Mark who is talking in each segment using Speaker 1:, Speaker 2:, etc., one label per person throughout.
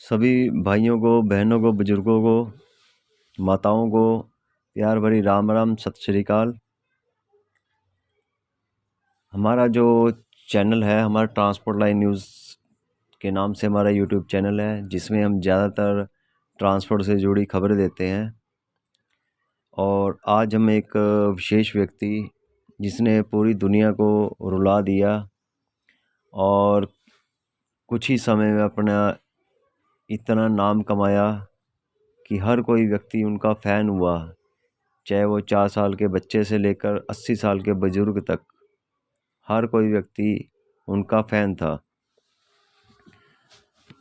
Speaker 1: सभी भाइयों को, बहनों को, बुजुर्गों को, माताओं को प्यार भरी राम राम, सत श्री अकाल। हमारा जो चैनल है, हमारा ट्रांसपोर्ट लाइन न्यूज़ के नाम से हमारा यूट्यूब चैनल है, जिसमें हम ज़्यादातर ट्रांसपोर्ट से जुड़ी खबरें देते हैं। और आज हम एक विशेष व्यक्ति जिसने पूरी दुनिया को रुला दिया और कुछ ही समय में अपना इतना नाम कमाया कि हर कोई व्यक्ति उनका फ़ैन हुआ, चाहे वो 4 साल के बच्चे से लेकर 80 साल के बुजुर्ग तक, हर कोई व्यक्ति उनका फ़ैन था।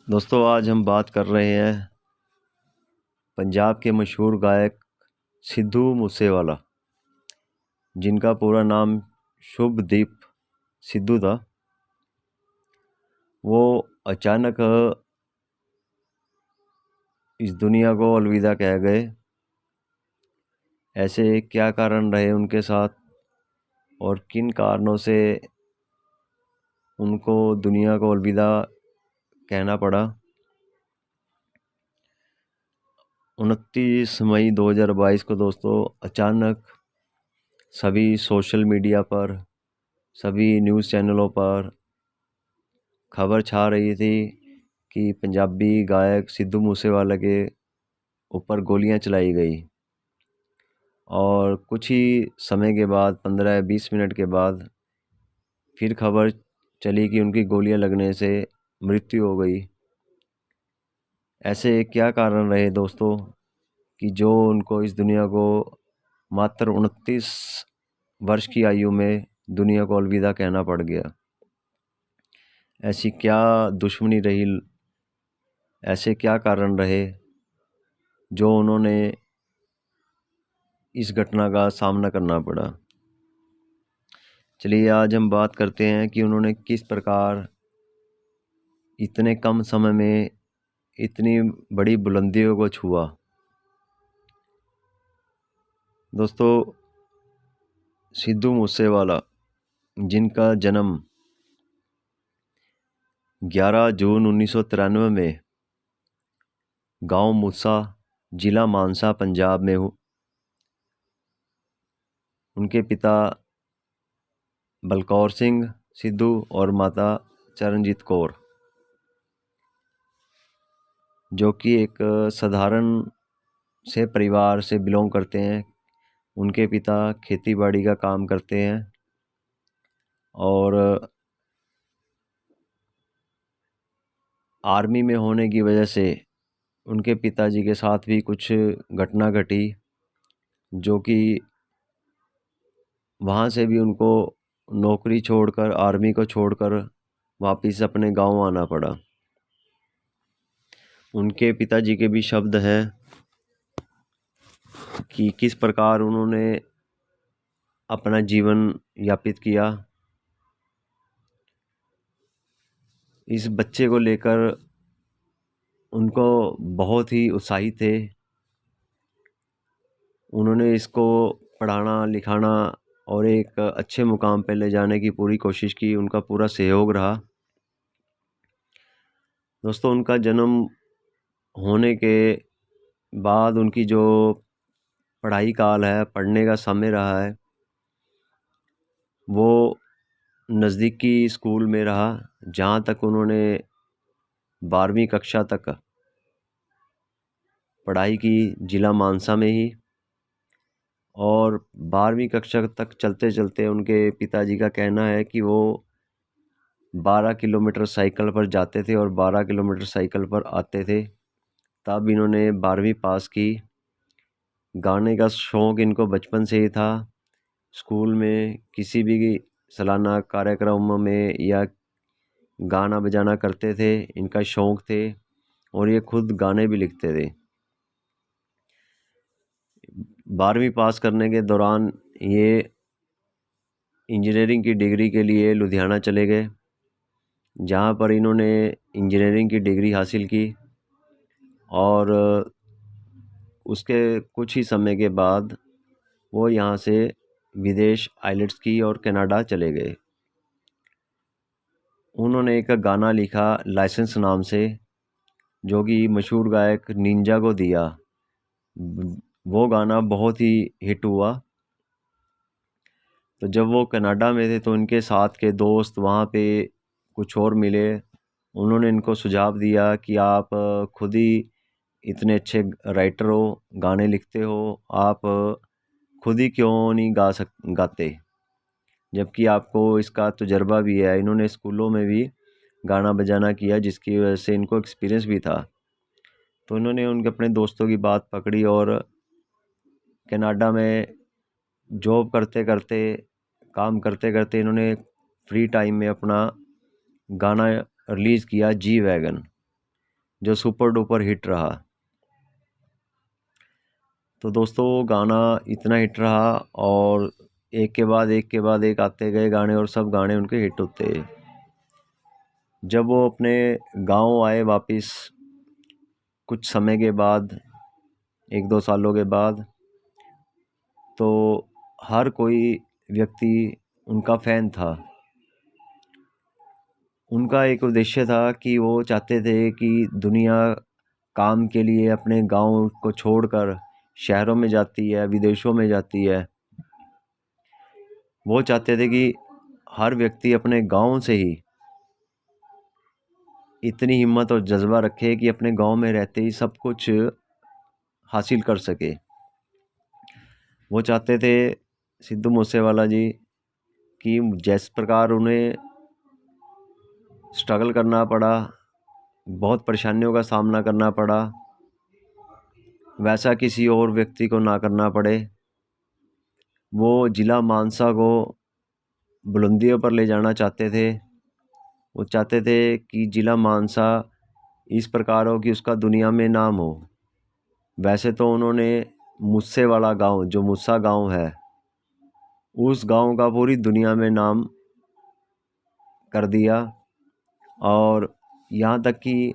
Speaker 1: दोस्तों, आज हम बात कर रहे हैं पंजाब के मशहूर गायक सिद्धू मूसेवाला, जिनका पूरा नाम शुभदीप सिद्धू था। वो अचानक इस दुनिया को अलविदा कह गए। ऐसे क्या कारण रहे उनके साथ और किन कारणों से उनको दुनिया को अलविदा कहना पड़ा। 29 मई 2022 को दोस्तों अचानक सभी सोशल मीडिया पर, सभी न्यूज़ चैनलों पर खबर छा रही थी कि पंजाबी गायक सिद्धू मूसेवाला के ऊपर गोलियां चलाई गई। और कुछ ही समय के बाद, 15-20 मिनट के बाद, फिर खबर चली कि उनकी गोलियां लगने से मृत्यु हो गई। ऐसे क्या कारण रहे दोस्तों कि जो उनको इस दुनिया को मात्र 29 वर्ष की आयु में दुनिया को अलविदा कहना पड़ गया। ऐसी क्या दुश्मनी रही, ऐसे क्या कारण रहे जो उन्होंने इस घटना का सामना करना पड़ा। चलिए आज हम बात करते हैं कि उन्होंने किस प्रकार इतने कम समय में इतनी बड़ी बुलंदियों को छुआ। दोस्तों, सिद्धू मूसेवाला, जिनका जन्म 11 जून 1993 में गांव मूसा, जिला मानसा, पंजाब में हुआ। उनके पिता बलकौर सिंह सिद्धू और माता चरणजीत कौर, जो कि एक साधारण से परिवार से बिलोंग करते हैं। उनके पिता खेतीबाड़ी का काम करते हैं और आर्मी में होने की वजह से उनके पिताजी के साथ भी कुछ घटना घटी, जो कि वहाँ से भी उनको नौकरी छोड़कर, आर्मी को छोड़कर वापस अपने गांव आना पड़ा। उनके पिताजी के भी शब्द हैं कि किस प्रकार उन्होंने अपना जीवन यापित किया। इस बच्चे को लेकर उनको बहुत ही उत्साहित थे। उन्होंने इसको पढ़ाना, लिखाना और एक अच्छे मुकाम पर ले जाने की पूरी कोशिश की। उनका पूरा सहयोग रहा। दोस्तों, उनका जन्म होने के बाद उनकी जो पढ़ाई काल है, पढ़ने का समय रहा है, वो नज़दीकी स्कूल में रहा, जहाँ तक उन्होंने 12वीं कक्षा तक पढ़ाई की, जिला मानसा में ही। और 12वीं कक्षा तक चलते चलते उनके पिताजी का कहना है कि वो 12 किलोमीटर साइकिल पर जाते थे और 12 किलोमीटर साइकिल पर आते थे। तब इन्होंने 12वीं पास की। गाने का शौक़ इनको बचपन से ही था। स्कूल में किसी भी सालाना कार्यक्रम में या गाना बजाना करते थे, इनका शौक़ थे और ये खुद गाने भी लिखते थे। 12वीं पास करने के दौरान ये इंजीनियरिंग की डिग्री के लिए लुधियाना चले गए, जहाँ पर इन्होंने इंजीनियरिंग की डिग्री हासिल की। और उसके कुछ ही समय के बाद वो यहाँ से विदेश आइलेट्स की और कनाडा चले गए। उन्होंने एक गाना लिखा लाइसेंस नाम से, जो कि मशहूर गायक निंजा को दिया। वो गाना बहुत ही हिट हुआ। तो जब वो कनाडा में थे तो उनके साथ के दोस्त वहाँ पे कुछ और मिले। उन्होंने इनको सुझाव दिया कि आप खुद ही इतने अच्छे राइटर हो, गाने लिखते हो, आप खुद ही क्यों नहीं गाते, जबकि आपको इसका तजुर्बा भी है। इन्होंने स्कूलों में भी गाना बजाना किया, जिसकी वजह से इनको एक्सपीरियंस भी था। तो इन्होंने उनके अपने दोस्तों की बात पकड़ी और कनाडा में जॉब करते करते, काम करते करते इन्होंने फ्री टाइम में अपना गाना रिलीज़ किया, जी वैगन, जो सुपर डुपर हिट रहा। तो दोस्तों वो गाना इतना हिट रहा और एक के बाद एक के बाद एक आते गए गाने और सब गाने उनके हिट होते। जब वो अपने गांव आए वापस कुछ समय के बाद, 1-2 सालों के बाद, तो हर कोई व्यक्ति उनका फ़ैन था। उनका एक उद्देश्य था कि वो चाहते थे कि दुनिया काम के लिए अपने गांव को छोड़कर शहरों में जाती है, विदेशों में जाती है। वो चाहते थे कि हर व्यक्ति अपने गांव से ही इतनी हिम्मत और जज्बा रखे कि अपने गांव में रहते ही सब कुछ हासिल कर सके। वो चाहते थे, सिद्धू मूसेवाला जी, कि जिस प्रकार उन्हें स्ट्रगल करना पड़ा, बहुत परेशानियों का सामना करना पड़ा, वैसा किसी और व्यक्ति को ना करना पड़े। वो ज़िला मानसा को बुलंदियों पर ले जाना चाहते थे। वो चाहते थे कि ज़िला मानसा इस प्रकार हो कि उसका दुनिया में नाम हो। वैसे तो उन्होंने मुस्से वाला गांव, जो मुस्सा गांव है, उस गांव का पूरी दुनिया में नाम कर दिया। और यहाँ तक कि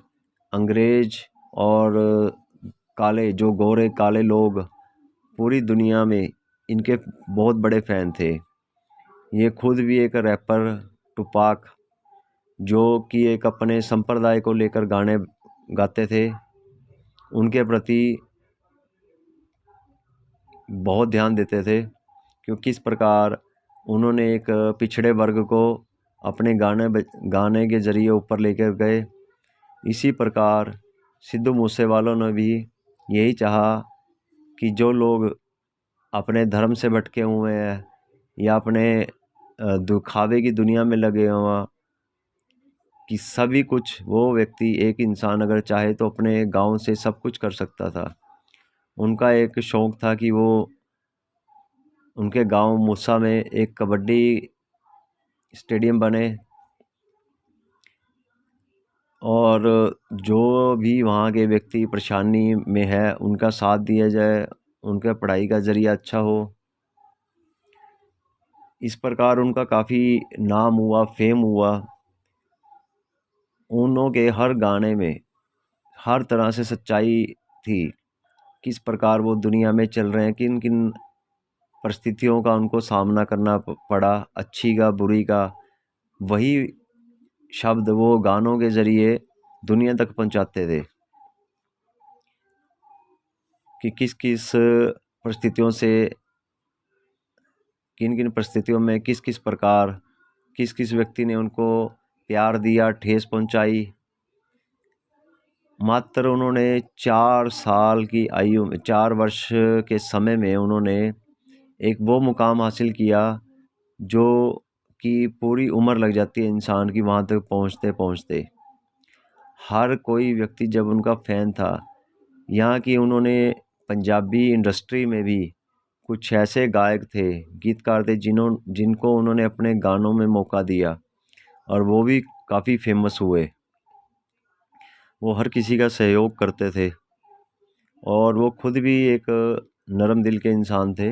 Speaker 1: अंग्रेज और काले, जो गोरे काले लोग पूरी दुनिया में इनके बहुत बड़े फ़ैन थे। ये खुद भी एक रैपर टुपाक, जो कि एक अपने संप्रदाय को लेकर गाने गाते थे, उनके प्रति बहुत ध्यान देते थे, क्योंकि किस प्रकार उन्होंने एक पिछड़े वर्ग को अपने गाने के ज़रिए ऊपर लेकर गए। इसी प्रकार सिद्धू मूसेवालों ने भी यही चाहा कि जो लोग अपने धर्म से भटके हुए हैं या अपने दिखावे की दुनिया में लगे हुए, कि सभी कुछ, वो व्यक्ति, एक इंसान अगर चाहे तो अपने गांव से सब कुछ कर सकता था। उनका एक शौक़ था कि वो उनके गांव मूसा में एक कबड्डी स्टेडियम बने और जो भी वहाँ के व्यक्ति परेशानी में है उनका साथ दिया जाए, उनका पढ़ाई का ज़रिया अच्छा हो। इस प्रकार उनका काफ़ी नाम हुआ, फेम हुआ। उनके हर गाने में हर तरह से सच्चाई थी, किस प्रकार वो दुनिया में चल रहे हैं, किन किन परिस्थितियों का उनको सामना करना पड़ा, अच्छी का बुरी का। वही शब्द वो गानों के ज़रिए दुनिया तक पहुंचाते थे कि किस किस परिस्थितियों से, किन किन परिस्थितियों में किस किस प्रकार किस किस व्यक्ति ने उनको प्यार दिया, ठेस पहुंचाई। मात्र उन्होंने 4 साल की आयु में, 4 वर्ष के समय में उन्होंने एक वो मुकाम हासिल किया जो कि पूरी उम्र लग जाती है इंसान की वहाँ तक पहुँचते पहुँचते। हर कोई व्यक्ति जब उनका फ़ैन था। यहाँ की उन्होंने पंजाबी इंडस्ट्री में भी कुछ ऐसे गायक थे, गीतकार थे, जिनको उन्होंने अपने गानों में मौका दिया और वो भी काफ़ी फेमस हुए। वो हर किसी का सहयोग करते थे और वो खुद भी एक नरम दिल के इंसान थे।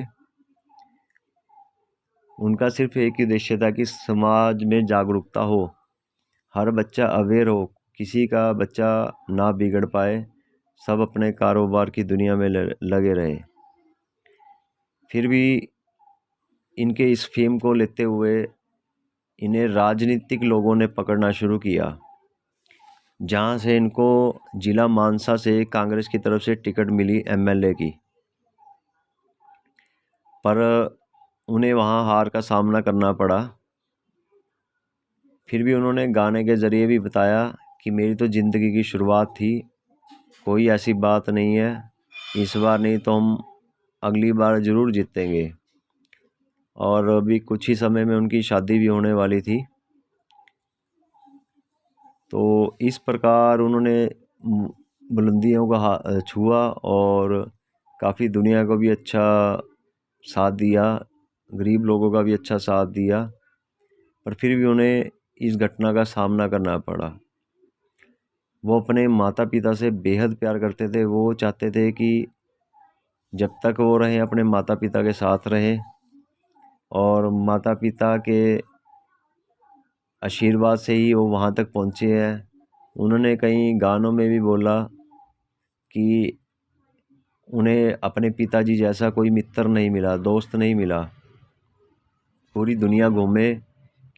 Speaker 1: उनका सिर्फ़ एक ही उद्देश्य था कि समाज में जागरूकता हो, हर बच्चा अवेयर हो, किसी का बच्चा ना बिगड़ पाए, सब अपने कारोबार की दुनिया में लगे रहे। फिर भी इनके इस फेम को लेते हुए इन्हें राजनीतिक लोगों ने पकड़ना शुरू किया। जहाँ से इनको जिला मानसा से कांग्रेस की तरफ से टिकट मिली एमएलए की, पर उन्हें वहाँ हार का सामना करना पड़ा। फिर भी उन्होंने गाने के ज़रिए भी बताया कि मेरी तो ज़िंदगी की शुरुआत थी, कोई ऐसी बात नहीं है, इस बार नहीं तो हम अगली बार ज़रूर जीतेंगे। और अभी कुछ ही समय में उनकी शादी भी होने वाली थी। तो इस प्रकार उन्होंने बुलंदियों का छुआ और काफ़ी दुनिया को भी अच्छा साथ दिया, गरीब लोगों का भी अच्छा साथ दिया, पर फिर भी उन्हें इस घटना का सामना करना पड़ा। वो अपने माता पिता से बेहद प्यार करते थे। वो चाहते थे कि जब तक वो रहें अपने माता पिता के साथ रहें, और माता पिता के आशीर्वाद से ही वो वहाँ तक पहुँचे हैं। उन्होंने कई गानों में भी बोला कि उन्हें अपने पिताजी जैसा कोई मित्र नहीं मिला, दोस्त नहीं मिला। पूरी दुनिया घूमे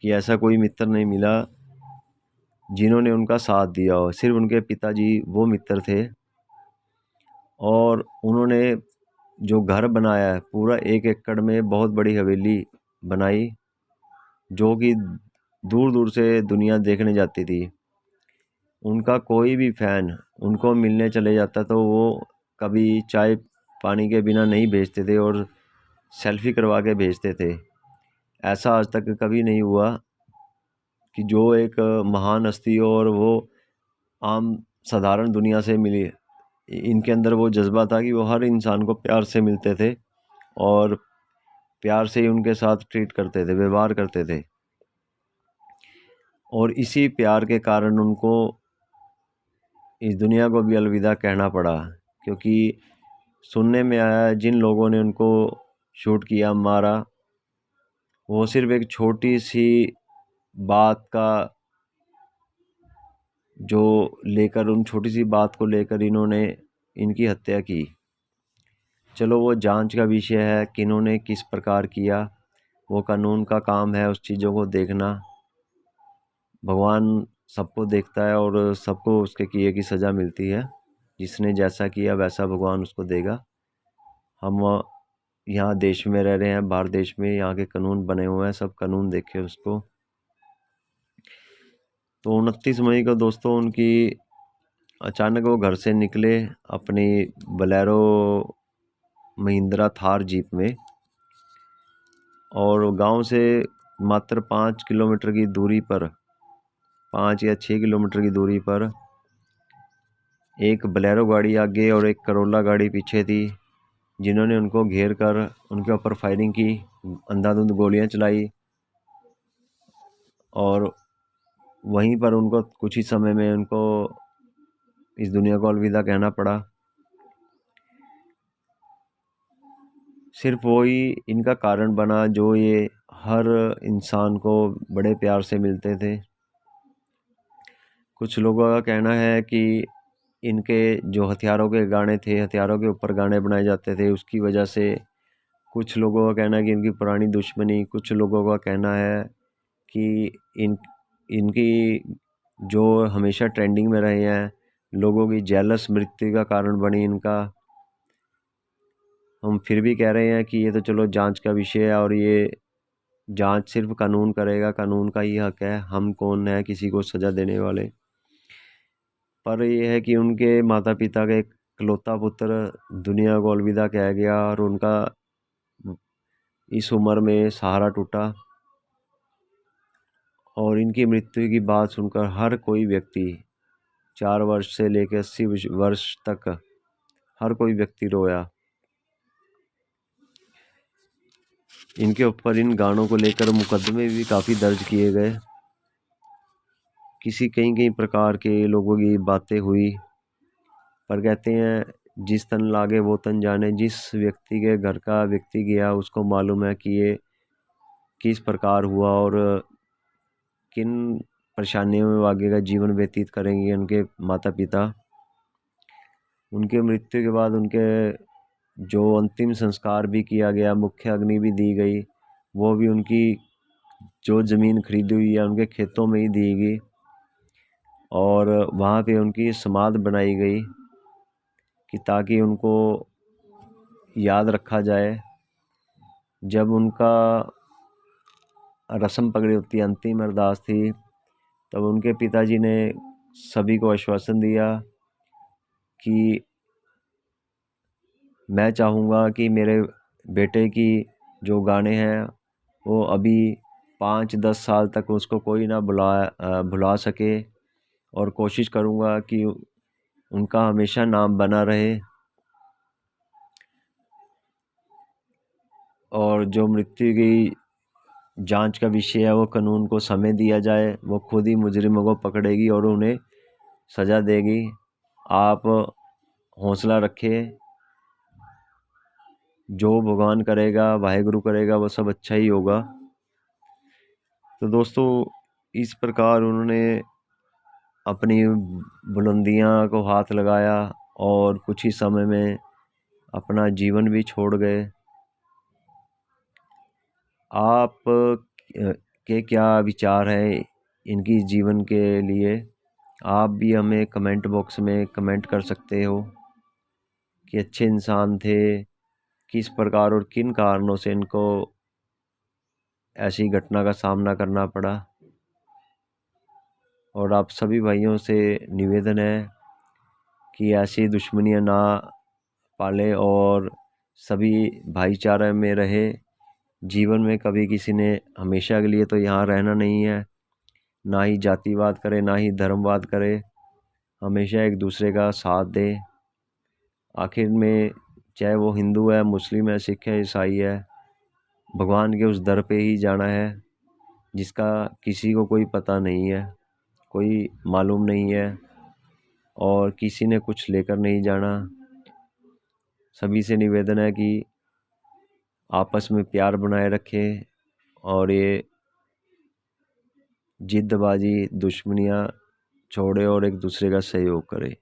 Speaker 1: कि ऐसा कोई मित्र नहीं मिला जिन्होंने उनका साथ दिया हो। सिर्फ उनके पिताजी वो मित्र थे। और उन्होंने जो घर बनाया है पूरा 1 एकड़ में, बहुत बड़ी हवेली बनाई, जो कि दूर दूर से दुनिया देखने जाती थी। उनका कोई भी फैन उनको मिलने चले जाता तो वो कभी चाय पानी के बिना नहीं भेजते थे और सेल्फी करवा के भेजते थे। ऐसा आज तक कभी नहीं हुआ कि जो एक महान हस्ती हो और वो आम साधारण दुनिया से मिली। इनके अंदर वो जज्बा था कि वो हर इंसान को प्यार से मिलते थे और प्यार से ही उनके साथ ट्रीट करते थे, व्यवहार करते थे। और इसी प्यार के कारण उनको इस दुनिया को भी अलविदा कहना पड़ा, क्योंकि सुनने में आया है जिन लोगों ने उनको शूट किया, मारा, वो सिर्फ एक छोटी सी बात का जो लेकर, उन छोटी सी बात को लेकर इन्होंने इनकी हत्या की। चलो वो जांच का विषय है, किन्होंने किस प्रकार किया, वो कानून का काम है उस चीज़ों को देखना। भगवान सबको देखता है और सबको उसके किए की सज़ा मिलती है। जिसने जैसा किया वैसा भगवान उसको देगा। हम यहाँ देश में रह रहे हैं, भारत देश में, यहाँ के कानून बने हुए हैं, सब कानून देखे उसको। तो 29 मई को दोस्तों उनकी अचानक वो घर से निकले अपनी बोलेरो महिंद्रा थार जीप में, और गांव से मात्र 5 किलोमीटर की दूरी पर, 5 या 6 किलोमीटर की दूरी पर एक बोलेरो गाड़ी आगे और एक करोला गाड़ी पीछे थी, जिन्होंने उनको घेर कर उनके ऊपर फायरिंग की, अंधाधुंध गोलियां चलाई, और वहीं पर उनको कुछ ही समय में उनको इस दुनिया को अलविदा कहना पड़ा। सिर्फ वही इनका कारण बना जो ये हर इंसान को बड़े प्यार से मिलते थे। कुछ लोगों का कहना है कि इनके जो हथियारों के गाने थे, हथियारों के ऊपर गाने बनाए जाते थे, उसकी वजह से। कुछ लोगों का कहना है कि इनकी पुरानी दुश्मनी। कुछ लोगों का कहना है कि इनकी जो हमेशा ट्रेंडिंग में रहे हैं, लोगों की जेलस मृत्यु का कारण बनी इनका। हम फिर भी कह रहे हैं कि ये तो चलो जांच का विषय है, और ये जांच सिर्फ कानून करेगा, कानून का ही हक है, हम कौन है किसी को सज़ा देने वाले। पर यह है कि उनके माता पिता का इकलौता पुत्र दुनिया को अलविदा कह गया, और उनका इस उम्र में सहारा टूटा। और इनकी मृत्यु की बात सुनकर हर कोई व्यक्ति, 4 वर्ष से लेकर 80 वर्ष तक हर कोई व्यक्ति रोया। इनके ऊपर इन गानों को लेकर मुकदमे भी काफ़ी दर्ज किए गए। कई कई प्रकार के लोगों की बातें हुई, पर कहते हैं जिस तन लागे वो तन जाने। जिस व्यक्ति के घर का व्यक्ति गया उसको मालूम है कि ये किस प्रकार हुआ और किन परेशानियों में आगे का जीवन व्यतीत करेंगे उनके माता पिता। उनके मृत्यु के बाद उनके जो अंतिम संस्कार भी किया गया, मुख्य अग्नि भी दी गई, वो भी उनकी जो ज़मीन खरीदी हुई है उनके खेतों में ही दी गई। और वहाँ पे उनकी समाधि बनाई गई कि ताकि उनको याद रखा जाए। जब उनका रस्म पकड़ी होती, अंतिम अरदास थी, तब उनके पिताजी ने सभी को आश्वासन दिया कि मैं चाहूँगा कि मेरे बेटे की जो गाने हैं वो अभी 5-10 साल तक उसको कोई ना भुला सके, और कोशिश करूँगा कि उनका हमेशा नाम बना रहे। और जो मृत्यु की जांच का विषय है वो कानून को समय दिया जाए, वो खुद ही मुजरिमों को पकड़ेगी और उन्हें सज़ा देगी। आप हौसला रखें, जो भगवान करेगा, वाहेगुरु करेगा, वो सब अच्छा ही होगा। तो दोस्तों, इस प्रकार उन्होंने अपनी बुलंदियां को हाथ लगाया और कुछ ही समय में अपना जीवन भी छोड़ गए। आप के क्या विचार है इनकी जीवन के लिए? आप भी हमें कमेंट बॉक्स में कमेंट कर सकते हो कि अच्छे इंसान थे, किस प्रकार और किन कारणों से इनको ऐसी घटना का सामना करना पड़ा। और आप सभी भाइयों से निवेदन है कि ऐसी दुश्मनियां ना पाले और सभी भाईचारे में रहे। जीवन में कभी किसी ने हमेशा के लिए तो यहाँ रहना नहीं है, ना ही जातिवाद करे, ना ही धर्मवाद करे, हमेशा एक दूसरे का साथ दे। आखिर में चाहे वो हिंदू है, मुस्लिम है, सिख है, ईसाई है, भगवान के उस दर पे ही जाना है जिसका किसी को कोई पता नहीं है, कोई मालूम नहीं है, और किसी ने कुछ लेकर नहीं जाना। सभी से निवेदन है कि आपस में प्यार बनाए रखें और ये जिद्दबाजी, दुश्मनियाँ छोड़े और एक दूसरे का सहयोग करें।